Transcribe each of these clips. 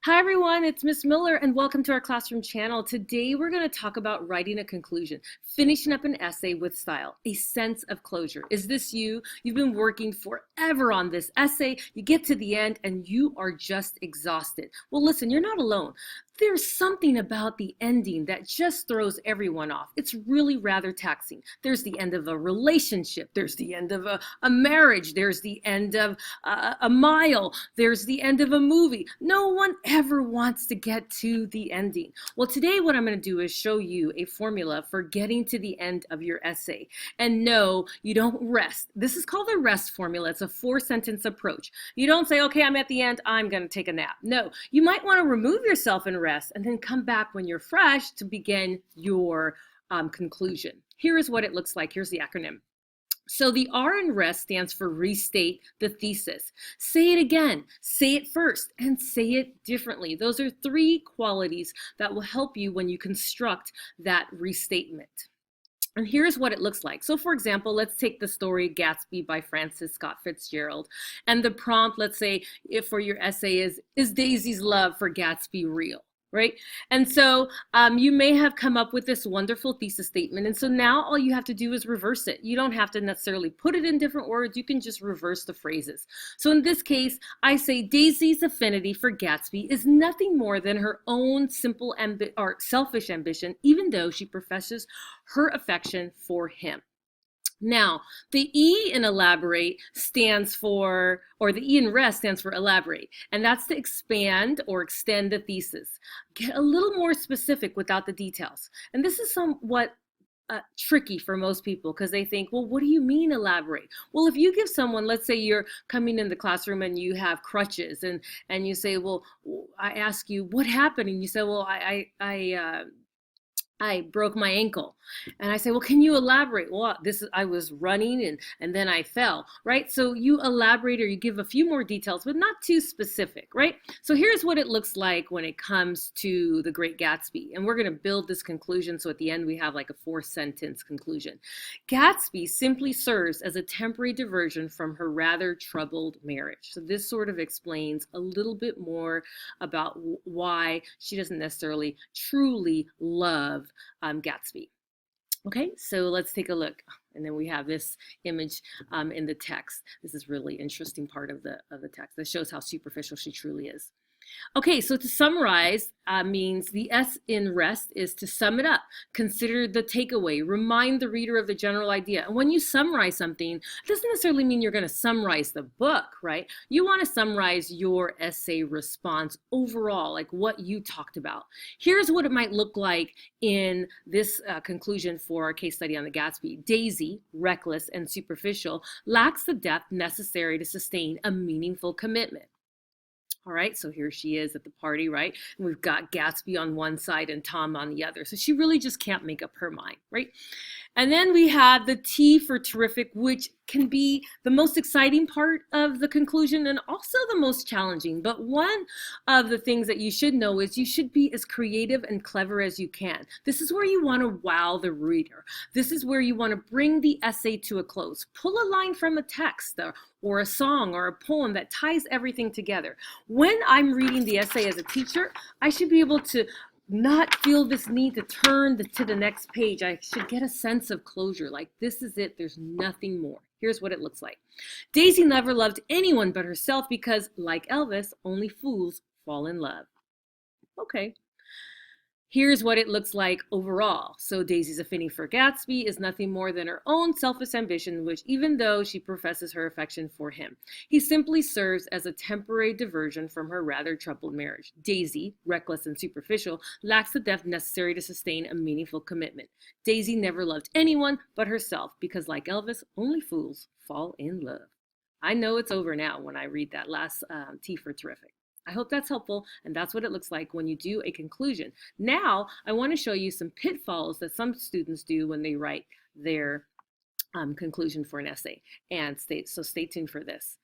Hi everyone, it's Miss Miller and welcome to our classroom channel. Today we're going to talk about writing a conclusion, finishing up an essay with style, a sense of closure. Is this you? You've been working forever on this essay, you get to the end and you are just exhausted. Well, listen, you're not alone. There's something about the ending that just throws everyone off. It's really rather taxing. There's the end of a relationship, there's the end of a marriage, there's the end of a mile, there's the end of a movie. No one ever wants to get to the ending. Well, today what I'm going to do is show you a formula for getting to the end of your essay. And no, you don't rest. This is called the rest formula. It's a 4-sentence approach. You don't say, okay, I'm at the end, I'm going to take a nap. No, you might want to remove yourself and rest and then come back when you're fresh to begin your conclusion. Here is what it looks like. Here's the acronym. So the R in rest stands for restate the thesis. Say it again, say it first, and say it differently. Those are 3 qualities that will help you when you construct that restatement. And here's what it looks like. So for example, let's take the story Gatsby by Francis Scott Fitzgerald. And the prompt, let's say, if for your essay is Daisy's love for Gatsby real? Right? And so you may have come up with this wonderful thesis statement. And so now all you have to do is reverse it. You don't have to necessarily put it in different words. You can just reverse the phrases. So in this case, I say Daisy's affinity for Gatsby is nothing more than her own simple or selfish ambition, even though she professes her affection for him. Now, the E in elaborate stands for, or the E in rest stands for elaborate, and that's to expand or extend the thesis. Get a little more specific without the details. And this is somewhat tricky for most people because they think, well, what do you mean elaborate? Well, if you give someone, let's say you're coming in the classroom and you have crutches and you say, well, I ask you, what happened? And you say, well, I broke my ankle. And I say, well, can you elaborate? Well, I was running and then I fell, right? So you elaborate or you give a few more details, but not too specific, right? So here's what it looks like when it comes to The Great Gatsby. And we're going to build this conclusion. So at the end, we have like a 4-sentence conclusion. Gatsby simply serves as a temporary diversion from her rather troubled marriage. So this sort of explains a little bit more about why she doesn't necessarily truly love Gatsby. Okay, so let's take a look. And then we have this image in the text. This is really interesting part of the text that shows how superficial she truly is. Okay, so to summarize means the S in rest is to sum it up, consider the takeaway, remind the reader of the general idea. And when you summarize something, it doesn't necessarily mean you're going to summarize the book, right? You want to summarize your essay response overall, like what you talked about. Here's what it might look like in this conclusion for our case study on the Gatsby. Daisy, reckless and superficial, lacks the depth necessary to sustain a meaningful commitment. All right, so here she is at the party, right? And we've got Gatsby on one side and Tom on the other. So she really just can't make up her mind, right? And then we have the T for terrific, which can be the most exciting part of the conclusion and also the most challenging. But one of the things that you should know is you should be as creative and clever as you can. This is where you want to wow the reader. This is where you want to bring the essay to a close. Pull a line from a text or a song or a poem that ties everything together. When I'm reading the essay as a teacher, I should be able to not feel this need to turn to the next page. I should get a sense of closure, like this is it, there's nothing more. Here's what it looks like. Daisy never loved anyone but herself because, like Elvis, only fools fall in love. Okay. Here's what it looks like overall. So Daisy's affinity for Gatsby is nothing more than her own selfish ambition, which even though she professes her affection for him, he simply serves as a temporary diversion from her rather troubled marriage. Daisy, reckless and superficial, lacks the depth necessary to sustain a meaningful commitment. Daisy never loved anyone but herself because, like Elvis, only fools fall in love. I know it's over now when I read that last T for terrific. I hope that's helpful, and that's what it looks like when you do a conclusion. Now, I want to show you some pitfalls that some students do when they write their conclusion for an essay. And stay tuned for this.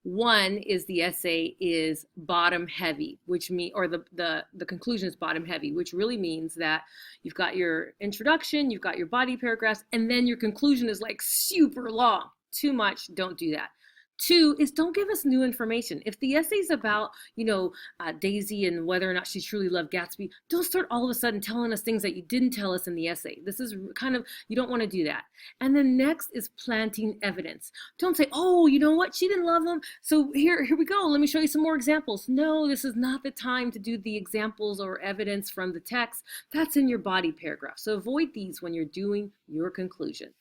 One is the essay is bottom heavy, which means, or the conclusion is bottom heavy, which really means that you've got your introduction, you've got your body paragraphs, and then your conclusion is like super long. Too much, don't do that. Two is don't give us new information. If the essay's about, Daisy and whether or not she truly loved Gatsby, don't start all of a sudden telling us things that you didn't tell us in the essay. This is kind of, you don't want to do that. And then next is planting evidence. Don't say, oh, you know what? She didn't love him. So here we go. Let me show you some more examples. No, this is not the time to do the examples or evidence from the text. That's in your body paragraph. So avoid these when you're doing your conclusion.